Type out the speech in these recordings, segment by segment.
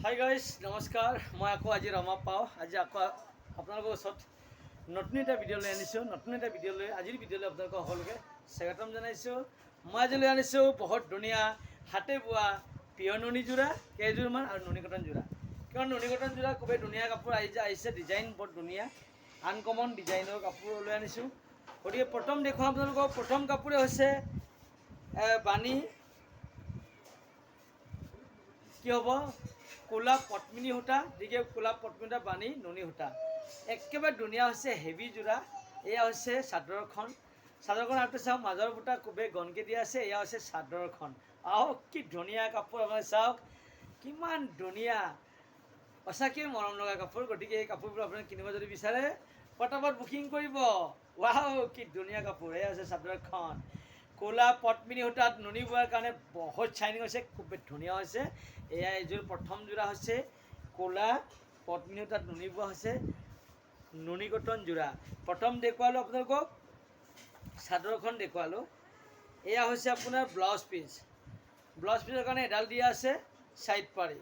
Hi guys নমস্কাৰ। মই আকৌ আজি ৰমা পাওঁ। আজি আকৌ আপোনালোকৰ ওচৰত নতুন এটা ভিডিঅ' লৈ আনিছোঁ। আজিৰ ভিডিঅ'লৈ আপোনালোকক সকলোকে স্বাগতম জনাইছোঁ। মই আজি লৈ আনিছোঁ বহুত ধুনীয়া হাতে বোৱা পিয়ৰ নুনি যোৰা, কেইযোৰমান আৰু নুনি কটন যোৰা। কাৰণ নুনি কটন যোৰা খুবেই ধুনীয়া কাপোৰ আহিছে, ডিজাইন বৰ ধুনীয়া, আনকমন ডিজাইনৰ কাপোৰ লৈ আনিছোঁ। গতিকে প্ৰথম দেখুৱাম আপোনালোকক। প্ৰথম কাপোৰে হৈছে বাণী কি হ'ব, ক'লা পদ্মিনী সূতা, যিকে ক'লা পদ্মিনী সূতা বাণী নুনি সূতা, একেবাৰে ধুনীয়া হৈছে হেভি যোৰা। এয়া হৈছে চাদৰখন। চাদৰখন আগতে চাওক, মাজৰ বুটা খুবেই গনকৈ দিয়া আছে। এয়া হৈছে চাদৰখন। আহক, কি ধুনীয়া কাপোৰ, আপোনালোকে চাওক কিমান ধুনীয়া, সঁচাকৈ মৰম লগা কাপোৰ। গতিকে এই কাপোৰবোৰ আপোনালোকে কিনিব যদি বিচাৰে পটাপট বুকিং কৰিব। ৱাও, কি ধুনীয়া কাপোৰ। এয়া হৈছে চাদৰখন, ক'লা পদ্মিনী সূতাত নুনি বোৱাৰ কাৰণে বহুত চাইনিং হৈছে, খুব ধুনীয়া হৈছে। এয়া এইযোৰ প্ৰথম যোৰা হৈছে ক'লা পদ্মিনী সূতাত নুনি বোৱা হৈছে নুনি কটন যোৰা। প্ৰথম দেখুৱালোঁ আপোনালোকক, চাদৰখন দেখুৱালোঁ। এয়া হৈছে আপোনাৰ ব্লাউজ পিচ। ব্লাউজ পিচৰ কাৰণে এডাল দিয়া আছে ছাইড পাৰি।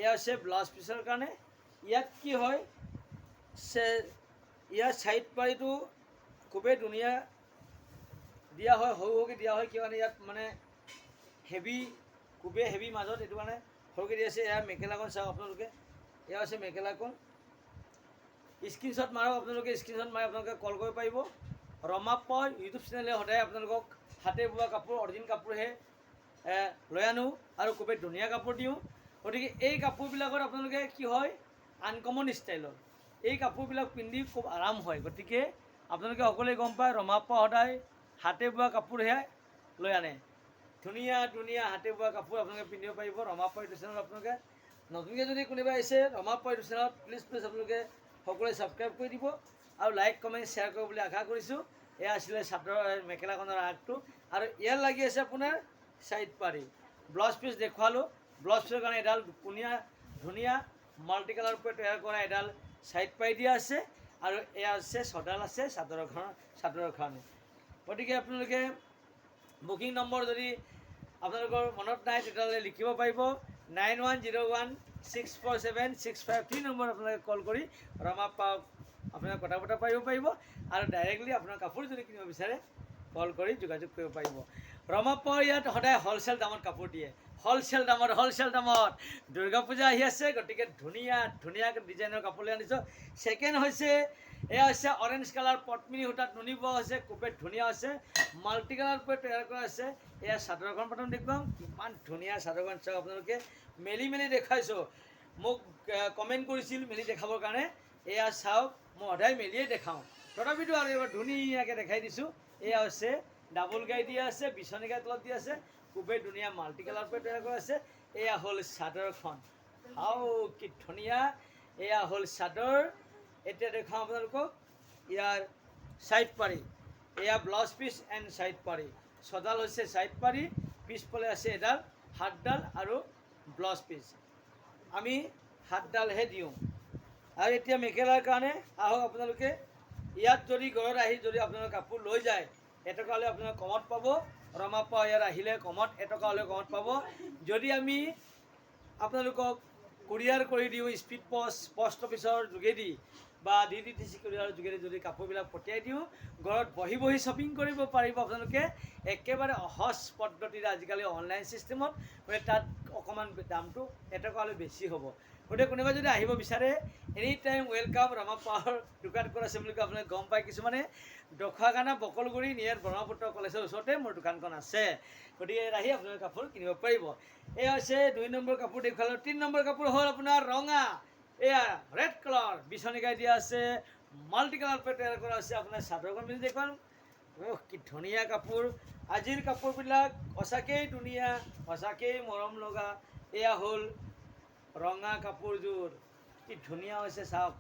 এয়া হৈছে ব্লাউজ পিচৰ কাৰণে। ইয়াত কি হয়, ইয়াৰ ছাইড পাৰিটো খুবেই ধুনীয়া দিয়া হয়, সৰু সৰুকৈ দিয়া হয়। কিয় ইয়াত মানে হেভি, খুবেই হেভি মাজত, এইটো কাৰণে সৰুকৈ দি আছে। এয়া মেখেলাখন চাওক আপোনালোকে, এয়া হৈছে মেখেলাখন। স্ক্ৰীনশ্বট মাৰক আপোনালোকে, স্ক্ৰীনশ্বট মাৰি আপোনালোকে কল কৰিব পাৰিব। ৰমা পাওঁ ইউটিউব চেনেলে সদায় আপোনালোকক হাতে বোৱা কাপোৰ, অৰিজিনেল কাপোৰহে লৈ আনো আৰু খুবেই ধুনীয়া কাপোৰ দিওঁ। গতিকে এই কাপোৰবিলাকত আপোনালোকে কি হয়, আনকমন ষ্টাইলৰ এই কাপোৰবিলাক পিন্ধি খুব আৰাম হয়। গতিকে আপোনালোকে সকলোৱে গম পায়, ৰমা পাওঁ সদায় হাতে বোৱা কাপোৰহে লৈ আনে। ধুনীয়া ধুনীয়া হাতে বোৱা কাপোৰ আপোনালোকে পিন্ধিব পাৰিব ৰমা পাওঁ ইউটিউব চেনেলত। আপোনালোকে নতুনকৈ যদি কোনোবা আহিছে ৰমা পাওঁ ইউটিউব চেনেলত, প্লিজ আপোনালোকে সকলোৱে ছাবস্ক্ৰাইব কৰি দিব আৰু লাইক কমেণ্ট শ্বেয়াৰ কৰিব বুলি আশা কৰিছোঁ। এয়া আছিলে চাদৰ মেখেলাখনৰ আগটো, আৰু ইয়াত লাগি আছে আপোনাৰ ছাইড পাৰি। Blouse piece দেখুৱালোঁ। ব্লাউজ পিচৰ কাৰণে এডাল ধুনীয়া মাল্টি কালাৰ পৰা তৈয়াৰ কৰা এডাল ছাইড পাৰি দিয়া আছে, আৰু এয়া আছে ছডাল আছে চাদৰৰ কাৰণে। গতিকে আপোনালোকে বুকিং নম্বৰ যদি আপোনালোকৰ মনত নাই তেতিয়াহ'লে লিখিব পাৰিব। 9101647653 নম্বৰ আপোনালোকে কল কৰি ৰমা পাওক আপোনালোকে কথা বতৰা পাৰিব আৰু ডাইৰেক্টলি আপোনাৰ কাপোৰ যদি কিনিব বিচাৰে কল কৰি যোগাযোগ কৰিব পাৰিব। ৰমা পাওঁ ইয়াত সদায় হ'লচেল দামত কাপোৰ দিয়ে, হ'লচেল দামত। দুৰ্গা পূজা আহি আছে, গতিকে ধুনীয়া ডিজাইনৰ কাপোৰ লৈ আনিছোঁ। ছেকেণ্ড হৈছে, এয়া হৈছে অৰেঞ্জ কালাৰ পদ্মিনী সূতাত নুনি বোৱা হৈছে, খুবেই ধুনীয়া হৈছে, মাল্টি কালাৰ পৰা তৈয়াৰ কৰা আছে। এয়া চাদৰখন প্ৰথম দেখুৱাম, কিমান ধুনীয়া চাদৰখন চাওক আপোনালোকে। মেলি দেখাইছোঁ, মোক কমেণ্ট কৰিছিল মেলি দেখাবৰ কাৰণে। এয়া চাওক, মই সদায় মেলিয়ে দেখাওঁ, তথাপিতো আৰু এবাৰ ধুনীয়াকৈ দেখাই দিছোঁ। এয়া হৈছে ডাবল গাই দিয়া আছে, বিচনী গাই তলত দিয়া আছে, খুবেই ধুনীয়া মাল্টি কালাৰ পৰা তৈয়াৰ কৰা আছে। এয়া হ'ল চাদৰখন, কি ধুনীয়া। এয়া হ'ল চাদৰ। এতিয়া দেখাওঁ আপোনালোকক ইয়াৰ ছাইড পাৰি। এয়া ব্লাউজ পিচ এণ্ড ছাইড পাৰি। ছডাল হৈছে ছাইড পাৰি, পিছফালে আছে এডাল হাতডাল আৰু ব্লাউজ পিচ। আমি হাতডালহে দিওঁ। আৰু এতিয়া মেখেলাৰ কাৰণে আহক আপোনালোকে। ইয়াত যদি ঘৰত আহি যদি আপোনালোকে কাপোৰ লৈ যায়, এটকা হ'লে আপোনালোকে কমত পাব। ৰমা পাওঁ ইয়াত আহিলে কমত, এটকা হ'লে কমত পাব। যদি আমি আপোনালোকক কুৰিয়াৰ কৰি দিওঁ, স্পীড পষ্ট অফিচৰ যোগেদি বা DTDC কুৰিয়াৰৰ যোগেদি যদি কাপোৰবিলাক পঠিয়াই দিওঁ, ঘৰত বহি শ্বপিং কৰিব পাৰিব আপোনালোকে একেবাৰে সহজ পদ্ধতিৰে। আজিকালি অনলাইন ছিষ্টেমত, গতিকে তাত অকণমান দামটো এটকা হ'লে বেছি হ'ব। গতিকে কোনোবাই যদি আহিব বিচাৰে, এনি টাইম ৱেলকাম। ৰমা পাওঁৰ দোকান ক'ত আছে বুলি আপোনালোকে গম পায় কিছুমানে, দখুৱাখানা বকলগুৰি নিয়াৰ ব্ৰহ্মপুত্ৰ কলেজৰ ওচৰতে মোৰ দোকানখন আছে। গতিকে আহি আপোনালোকে কাপোৰ কিনিব পাৰিব। এয়া হৈছে 2 নম্বৰ কাপোৰ দেখুৱালোঁ। 3 নম্বৰ কাপোৰ হ'ল আপোনাৰ ৰঙা, এয়া ৰেড কালাৰ, বিচনী গাই দিয়া আছে, মাল্টি কালাৰ পৰা তৈয়াৰ কৰা আছে। আপোনাৰ চাদৰখন পিন্ধি দেখুৱাম। কি ধুনীয়া কাপোৰ। আজিৰ কাপোৰবিলাক সঁচাকেই ধুনীয়া, সঁচাকেই মৰম লগা। এয়া হ'ল ৰঙা কাপোৰযোৰ, কি ধুনীয়া হৈছে চাওক।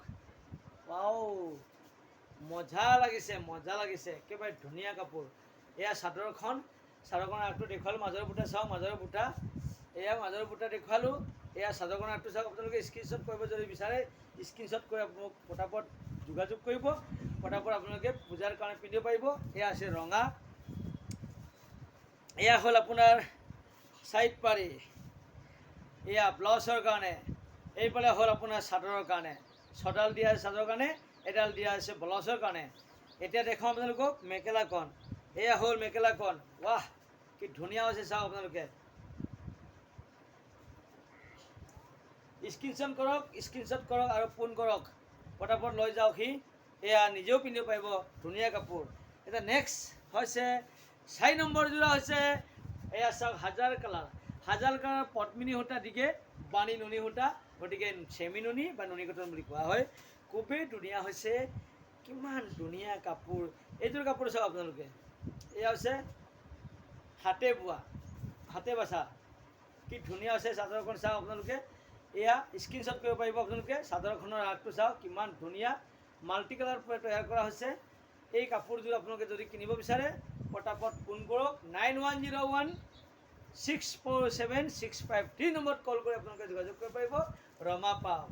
মজা লাগিছে, একেবাৰে ধুনীয়া কাপোৰ। এয়া চাদৰখনৰ আগটো দেখুৱালোঁ। মাজৰ বুটা চাওক, এয়া মাজৰ বুটা দেখুৱালোঁ। এয়া চাদৰখনৰ আগটো চাওক। আপোনালোকে স্ক্ৰীনশ্বট কৰিব যদি বিচাৰে, স্ক্ৰীনশ্বট কৰি আপোনালোক পটাপট যোগাযোগ কৰিব, পটাপট আপোনালোকে পূজাৰ কাৰণে পিন্ধিব পাৰিব। এয়া আছে ৰঙা। এয়া হ'ল আপোনাৰ ছাইড পাৰি। এয়া ব্লাউজৰ কাৰণে এইফালে হ'ল আপোনাৰ চাদৰৰ কাৰণে, ছডাল দিয়া আছে চাদৰৰ কাৰণে, এডাল দিয়া আছে ব্লাউজৰ কাৰণে। এতিয়া দেখাওঁ আপোনালোকক মেখেলাখন। এয়া হ'ল মেখেলাখন। ৱাহ, কি ধুনীয়া হৈছে চাওক আপোনালোকে। স্ক্ৰীনশ্বট কৰক আৰু ফোন কৰক, পটাপট লৈ যাওক সি। এয়া নিজেও পিন্ধিব পাৰিব, ধুনীয়া কাপোৰ। এতিয়া নেক্সট হৈছে 4 নম্বৰ যোৰা হৈছে এয়া চাওক হাজাৰ কালাৰ পদ্মিনী সূতা দিকে বাণী নুনি সূতা, গতিকে চেমি নুনি বা নুনি কটন বুলি কোৱা হয়। খুবেই ধুনীয়া হৈছে, কিমান ধুনীয়া কাপোৰ। এইযোৰ কাপোৰ চাওক আপোনালোকে, এয়া হৈছে হাতে বোৱা, হাতে বাছা, কি ধুনীয়া হৈছে চাদৰখন চাওক আপোনালোকে। এয়া স্ক্ৰীনশ্বট কৰিব পাৰিব আপোনালোকে। চাদৰখনৰ আগটো চাওক কিমান ধুনীয়া, মাল্টি কালাৰ পৰা তৈয়াৰ কৰা হৈছে। এই কাপোৰযোৰ আপোনালোকে যদি কিনিব বিচাৰে পটাপট ফোন কৰক 9101647653 নম্বৰত কল কৰি আপোনালোকে যোগাযোগ কৰিব পাৰিব। ৰমা পাও,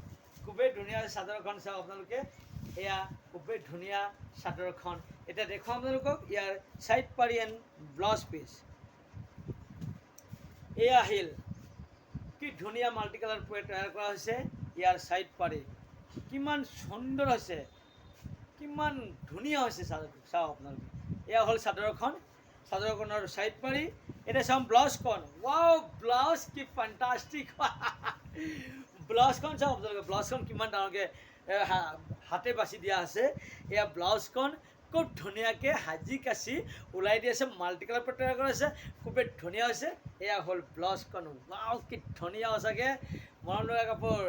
খুবেই ধুনীয়া চাদৰখন চাওক আপোনালোকে। এয়া খুবেই ধুনীয়া চাদৰখন। এতিয়া দেখুৱাম আপোনালোকক ইয়াৰ চাইড পাৰি এণ্ড ব্লাউজ পিচ। এয়া আহিল, কি ধুনীয়া মাল্টি কালাৰ পৰা তৈয়াৰ কৰা হৈছে। ইয়াৰ চাইড পাৰি কিমান সুন্দৰ হৈছে, কিমান ধুনীয়া হৈছে চাদৰটো চাওক আপোনালোকে। এয়া হ'ল চাদৰখন, চাদৰখনৰ চাইড পাৰি। এতিয়া চাম ব্লাউজখন। ৱাও, ব্লাউজ কি ফেণ্টাষ্টিক। ব্লাউজখন চাওক আপোনালোকে, ব্লাউজখন কিমান ডাঙৰকৈ হাতে বাছি দিয়া আছে। এয়া ব্লাউজখন খুব ধুনীয়াকৈ সাজি কাচি ওলাই দি আছে, মাল্টি কালাৰ পৰা তৈয়াৰ কৰা হৈছে, খুবেই ধুনীয়া হৈছে। এয়া হ'ল ব্লাউজখন। ৱাও, কি ধুনীয়া সঁচাকৈ, মৰম লগা কাপোৰ।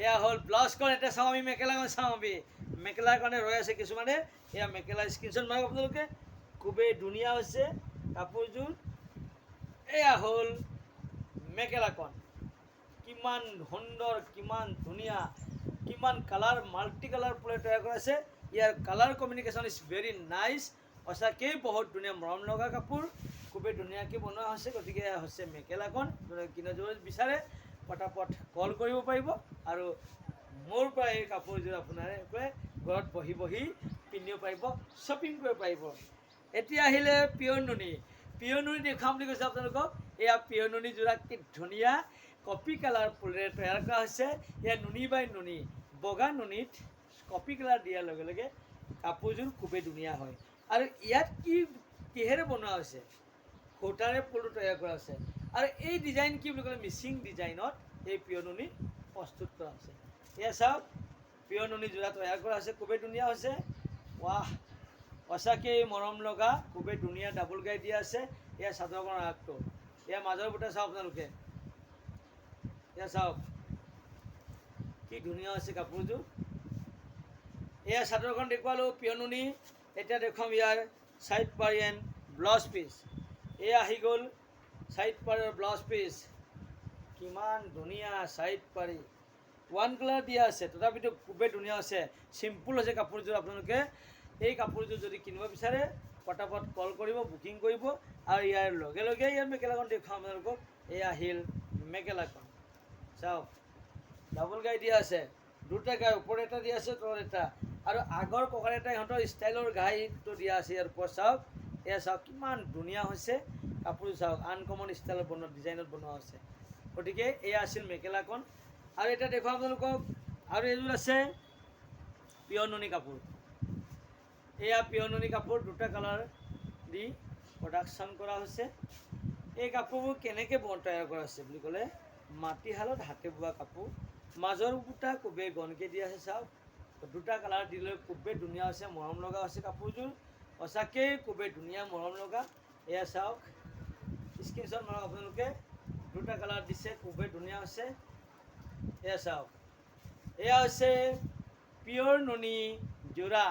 এয়া হ'ল ব্লাউজখন। এতিয়া চাওঁ আমি মেখেলাখন, চাওঁ আমি মেখেলাৰ কাৰণে ৰৈ আছে কিছুমানে। এয়া মেখেলা স্ক্ৰীনশ্বট মাৰক আপোনালোকে, খুবেই ধুনীয়া হৈছে কাপোৰযোৰ। এয়া হ'ল মেখেলাখন, কিমান সুন্দৰ, কিমান ধুনীয়া, কিমান কালাৰ, মাল্টি কালাৰ পৰা তৈয়াৰ কৰা আছে। ইয়াৰ colour combination is very nice, সঁচাকেই বহুত ধুনীয়া, মৰম লগা কাপোৰ, খুবেই ধুনীয়াকৈ বনোৱা হৈছে। গতিকে এয়া হৈছে মেখেলাখন। কিনিব বিচাৰে পটাপট কল কৰিব পাৰিব আৰু মোৰ পৰা এই কাপোৰযোৰ আপোনালোকে ঘৰত বহি বহি পিন্ধিব পাৰিব, শ্বপিং কৰিব পাৰিব। এতিয়া আহিলে পিয়ৰ নুনি। পিয়ৰ নুনি দেখুৱাম বুলি কৈছে আপোনালোকক। এয়া পিয়ৰ নুনি যোৰা, কি ধুনীয়া কপি কালাৰ ফুলেৰে তৈয়াৰ কৰা হৈছে। এয়া নুনি বাই নুনি, বগা নুনিত কপি কালাৰ দিয়াৰ লগে লগে কাপোৰযোৰ খুবেই ধুনীয়া হয়। আৰু ইয়াত কিহেৰে বনোৱা হৈছে, সূতাৰে ফুলটো তৈয়াৰ কৰা হৈছে। আৰু এই ডিজাইন কি বুলি ক'লে, মিচিং ডিজাইনত এই পিয়ৰ নুনি প্ৰস্তুত কৰা হৈছে। এয়া চাওক, পিয়ৰ নুনি যোৰা তৈয়াৰ কৰা হৈছে, খুবেই ধুনীয়া হৈছে। ৱাহ, সঁচাকেই মৰম লগা, খুবেই ধুনীয়া ডাবুল গাই দিয়া আছে। এয়া চাদৰখনৰ আগটো, এয়া মাজৰ বুটা চাওক আপোনালোকে। এয়া চাওক কি ধুনীয়া হৈছে কাপোৰযোৰ। এয়া চাদৰখন দেখুৱালোঁ পিয়ৰ নুনি। এতিয়া দেখুৱাম ইয়াৰ চাইড পাৰি এণ্ড ব্লাউজ পিচ। এয়া আহি গ'ল চাইড পাৰৰ ব্লাউজ পিচ, কিমান ধুনীয়া চাইড পাৰি, ওৱান কালাৰ দিয়া আছে, তথাপিতো খুবেই ধুনীয়া হৈছে। চিম্পুল হৈছে কাপোৰযোৰ। আপোনালোকে এই কাপোৰযোৰ যদি কিনিব বিচাৰে পটাপট কল কৰিব, বুকিং কৰিব। আৰু ইয়াৰ লগে লগে ইয়াৰ মেখেলাখন দেখুৱাম আপোনালোকক। এয়া আহিল মেখেলাখন, চাওক ডাবল গাই দিয়া আছে, দুটা গাই, ওপৰত এটা দিয়া আছে, তলত এটা, আৰু আগৰ ককাৰ এটা ইহঁতৰ ষ্টাইলৰ গাইটো দিয়া আছে ইয়াৰ ওপৰত। চাওক, এয়া চাওক কিমান ধুনীয়া হৈছে কাপোৰ, চাওক আনকমন ষ্টাইলত বনোৱা, ডিজাইনত বনোৱা হৈছে। গতিকে এয়া আছিল মেখেলাখন। আৰু এতিয়া দেখুৱাম আপোনালোকক, আৰু এযোৰ আছে পিয়ৰ নুনি কাপোৰ। এয়া পিয়ৰ নুনি কাপোৰ, দুটা কালাৰ দি প্ৰডাকশ্যন কৰা হৈছে। এই কাপোৰবোৰ কেনেকৈ তৈয়াৰ কৰা হৈছে বুলি ক'লে, মাটিশালত হাতে বোৱা কাপোৰ, মাজৰ বুটা খুবেই ঘনকৈ দিয়া আছে। চাওক, দুটা কালাৰ দিলে খুবেই ধুনীয়া হৈছে, মৰম লগা হৈছে কাপোৰযোৰ, সঁচাকেই খুবেই ধুনীয়া, মৰম লগা। এয়া চাওক, স্ক্ৰীনশ্বট মাৰক আপোনালোকে, দুটা কালাৰ দিছে, খুবেই ধুনীয়া হৈছে। এয়া চাওক, এয়া হৈছে পিয়ৰ নুনি যোৰা।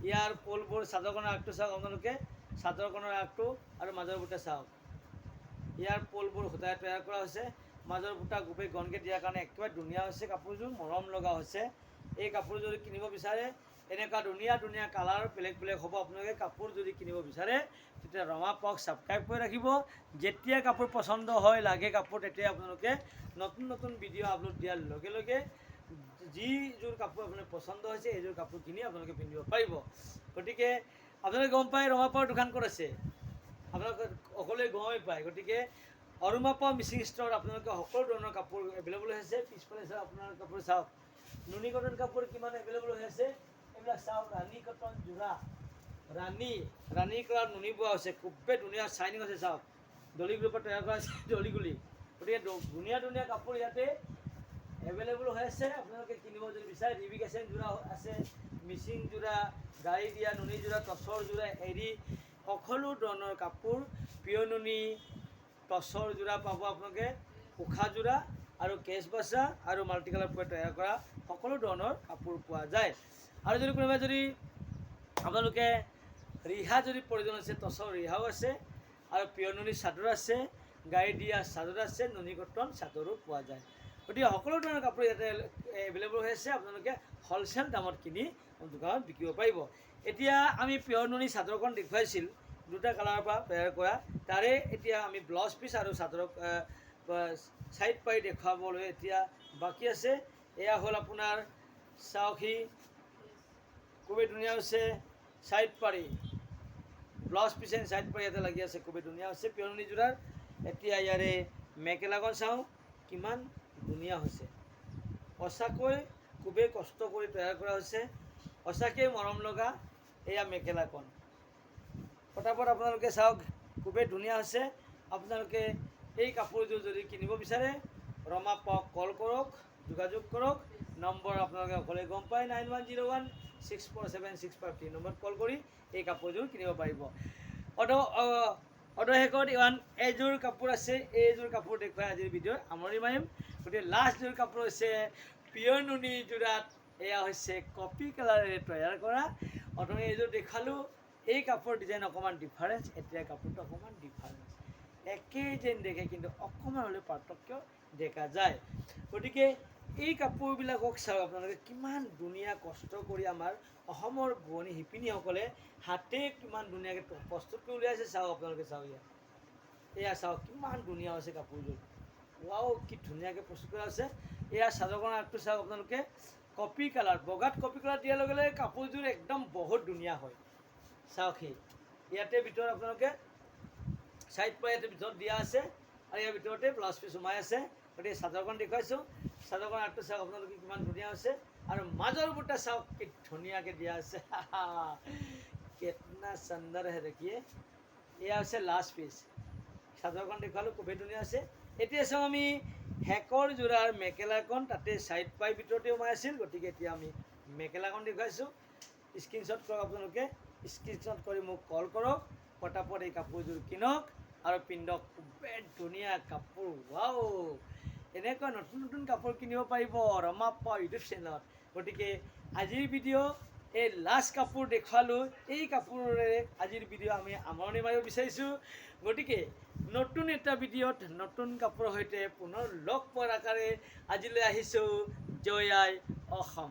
ইয়াৰ ফুলবোৰ, চাদৰখনৰ আগটো চাওক আপোনালোকে, চাদৰখনৰ আগটো আৰু মাজৰ বুটা চাওক। ইয়াৰ ফুলবোৰ সূতাৰে তৈয়াৰ কৰা হৈছে, মাজৰ বুটা খুবেই ঘনকৈ দিয়াৰ কাৰণে একেবাৰে ধুনীয়া হৈছে কাপোৰযোৰ, মৰম লগা হৈছে। এই কাপোৰ যদি কিনিব বিচাৰে, এনেকুৱা ধুনীয়া ধুনীয়া কালাৰ বেলেগ বেলেগ হ'ব। আপোনালোকে কাপোৰ যদি কিনিব বিচাৰে তেতিয়া ৰমা পাওক ছাবস্ক্ৰাইব কৰি ৰাখিব। যেতিয়া কাপোৰ পচন্দ হয়, লাগে কাপোৰ, তেতিয়া আপোনালোকে নতুন নতুন ভিডিঅ' আপলোড দিয়াৰ লগে লগে যিযোৰ কাপোৰ আপোনাৰ পচন্দ হৈছে সেইযোৰ কাপোৰ কিনি আপোনালোকে পিন্ধিব পাৰিব। গতিকে আপোনালোকে গম পায় ৰমা পাওৰ দোকান ক'ত আছে, আপোনালোকে সকলোৱে গমেই পায়। গতিকে অৰুমাপা মিচিং ষ্ট'ৰত আপোনালোকে সকলো ধৰণৰ কাপোৰ এভেইলেবল হৈ আছে। পিছফালে চাওক আপোনাৰ কাপোৰ চাওক, নুনি কটন কাপোৰ কিমান এভেইলেবল হৈ আছে। এইবিলাক চাওক ৰাণী কটন যোৰা, ৰাণী কালাৰ নুনি বোৱা হৈছে, খুবেই ধুনীয়া চাইনিং আছে। চাওক দলিগুলিৰ পৰা তৈয়াৰ কৰা আছে, দলিগুলি। গতিকে ধুনীয়া ধুনীয়া কাপোৰ ইয়াতে এভেইলেবল হৈ আছে। আপোনালোকে কিনিব যদি বিচাৰে ৰিবিকেশ্যন যোৰা আছে, মিচিং যোৰা, গাড়ী দিয়া নুনি যোৰা, টচৰ যোৰা, এৰী সকলো ধৰণৰ কাপোৰ, পিয়ৰ নুনি টচৰ যোৰা পাব আপোনালোকে, উশা যোৰা আৰু কেচ বাছা আৰু মাল্টি কালাৰ পৰা তৈয়াৰ কৰা সকলো ধৰণৰ কাপোৰ পোৱা যায়। আৰু যদি কোনোবাই যদি আপোনালোকে ৰিহা যদি প্ৰয়োজন আছে, টচৰ ৰিহাও আছে আৰু পিয়ৰ নুনি চাদৰ আছে, গাড়ী দিয়া চাদৰ আছে, নুনি কটন চাদৰো পোৱা যায়। গতিকে সকলো ধৰণৰ কাপোৰ ইয়াতে এভেইলেবল হৈ আছে। আপোনালোকে হ'লচেল দামত কিনি দোকানত বিকিব পাৰিব। এতিয়া আমি পিয়ৰ নুনি চাদৰখন দেখুৱাইছিল, দুটা কালাৰৰ পৰা তৈয়াৰ কৰা, তাৰে এতিয়া আমি ব্লাউজ পিচ আৰু চাদৰক ছাইড পাৰি দেখুৱাবলৈ এতিয়া বাকী আছে। এয়া হ'ল আপোনাৰ চাওকহি, খুবেই ধুনীয়া হৈছে ছাইড পাৰি, ব্লাউজ পিচ এণ্ড ছাইড পাৰি ইয়াতে লাগি আছে, খুবেই ধুনীয়া হৈছে পিয়ৰ নুনি যোৰাৰ। এতিয়া ইয়াৰে মেখেলাখন চাওঁ কিমান ধুনীয়া হৈছে, সঁচাকৈ খুবেই কষ্ট কৰি তৈয়াৰ কৰা হৈছে, সঁচাকৈ মৰম লগা এয়া মেখেলাখন। পটাপট আপোনালোকে চাওক খুবেই ধুনীয়া হৈছে। আপোনালোকে এই কাপোৰযোৰ যদি কিনিব বিচাৰে ৰমাপাক কল কৰক, যোগাযোগ কৰক। নম্বৰ আপোনালোকে অকলে গম পায়, 9101647653 নম্বৰত কল কৰি এই কাপোৰযোৰ কিনিব পাৰিব। অদশেষত এযোৰ কাপোৰ আছে, এইযোৰ কাপোৰ দেখুৱাই আজিৰ ভিডিঅ'ত সামৰণি মাৰিম। গতিকে লাষ্টযোৰ কাপোৰ হৈছে পিয়ৰ নুনি যোৰাত, এয়া হৈছে কপি কালাৰেৰে তৈয়াৰ কৰা। অথনি এইযোৰ দেখালোঁ, এই কাপোৰ ডিজাইন অকণমান ডিফাৰেঞ্চ, এতিয়া কাপোৰটো অকণমান ডিফাৰেঞ্চ, একেই যেন দেখে কিন্তু অকণমান হ'লেও পাৰ্থক্য দেখা যায়। গতিকে এই কাপোৰবিলাকক চাওক আপোনালোকে কিমান ধুনীয়া কষ্ট কৰি আমাৰ অসমৰ বোৱনী শিপিনীসকলে হাতে কিমান ধুনীয়াকৈ প্ৰস্তুত কৰি উলিয়াইছে। চাওক আপোনালোকে চাওক, এয়া চাওক কিমান ধুনীয়া হৈছে কাপোৰযোৰ, ৱাও কি ধুনীয়াকৈ প্ৰস্তুত কৰা আছে। এয়া চাদৰখনৰ আগটো চাওক আপোনালোকে, কপি কালাৰ, বগাত কপি কালাৰ দিয়াৰ লগে লগে কাপোৰযোৰ একদম বহুত ধুনীয়া হয়। চাওক ইয়াতে ভিতৰত আপোনালোকে ছাইড পৰা ইয়াতে ভিতৰত দিয়া আছে আৰু ইয়াৰ ভিতৰতে ব্লাউজ পিচ সোমাই আছে। গতিকে চাদৰখন দেখুৱাইছোঁ, চাদৰখন আগটো চাওক আপোনালোকে কিমান ধুনীয়া হৈছে আৰু মাজৰ বুটা চাওক কি ধুনীয়াকৈ দিয়া আছে, কেতনা সুন্দৰ হে দেখিয়ে। এয়া হৈছে লাষ্ট পিচ, চাদৰখন দেখুৱালোঁ খুবেই ধুনীয়া আছে। এতিয়া চাওঁ আমি হেকৰ যোৰাৰ মেখেলাখন, তাতে ছাইড পাই ভিতৰতে সোমাই আছিল। গতিকে এতিয়া আমি মেখেলাখন দেখুৱাইছোঁ, স্ক্ৰীনশ্বট কৰক আপোনালোকে, স্ক্ৰীনশ্বট কৰি মোক কল কৰক, পটাপট এই কাপোৰযোৰ কিনক আৰু পিন্ধক, খুবেই ধুনীয়া কাপোৰ, ৱাও। এনেকুৱা নতুন নতুন কাপোৰ কিনিব পাৰিব ৰমাপা ইউটিউব চেনেলত। গতিকে আজিৰ ভিডিঅ' এই লাষ্ট কাপোৰ দেখুৱালোঁ, এই কাপোৰেৰে আজিৰ ভিডিঅ' আমি সামৰণি মাৰিব বিচাৰিছোঁ। গতিকে নতুন এটা ভিডিঅ'ত নতুন কাপোৰৰ সৈতে পুনৰ লগ পোৱাৰ আকাৰে আজিলৈ আহিছোঁ। জয় আই অসম।